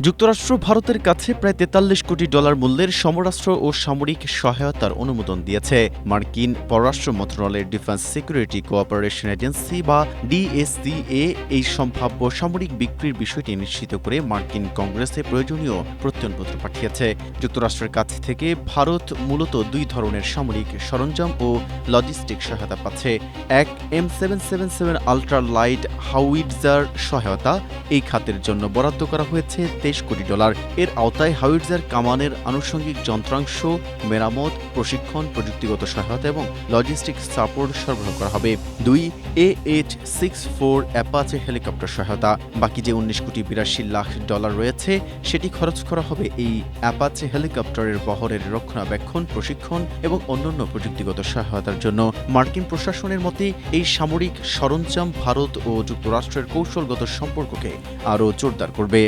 যুক্তরাষ্ট্র ভারতের কাছে প্রায় ৪৩ কোটি ডলার মূল্যের সমরাস্ত্র ও সামরিক সহায়তার অনুমোদন দিয়েছে। মার্কিন পররাষ্ট্র মন্ত্রণালয়ের ডিফেন্স সিকিউরিটি কোঅপারেশন এজেন্সি বা ডিএসসিএ এই সম্ভাব্য সামরিক বিক্রির বিষয়টি নিশ্চিত করে মার্কিন কংগ্রেসে প্রয়োজনীয় প্রত্যয়নপত্র পাঠিয়েছে। যুক্তরাষ্ট্রের কাছ থেকে ভারত মূলত দুই ধরনের সামরিক সরঞ্জাম ও লজিস্টিক সহায়তা পাচ্ছে। এক M777 আল্ট্রা লাইট হাউইটজার সহায়তা এই খাতের জন্য বরাদ্দ করা হয়েছে ২৩ কোটি ডলার। এর আওতায় হাউইটজার কামানের আনুষঙ্গিক যন্ত্রাংশ, মেরামত, প্রশিক্ষণ, প্রযুক্তিগত সহায়তা এবং লজিস্টিক সাপোর্ট সরবরাহ করা হবে। ২ AH-64 অ্যাপাচে হেলিকপ্টার সহায়তা। বাকি যে ১৯ কোটি ৮২ লাখ ডলার রয়েছে সেটি খরচ করা হবে এই অ্যাপাচে হেলিকপ্টারের বহরের রক্ষণাবেক্ষণ, প্রশিক্ষণ এবং অন্যান্য প্রযুক্তিগত সহায়তার জন্য। মার্কিন প্রশাসনের মতে এই সামরিক সরঞ্জাম ভারত ও যুক্তরাষ্ট্রের কৌশলগত সম্পর্ককে আরও জোরদার করবে।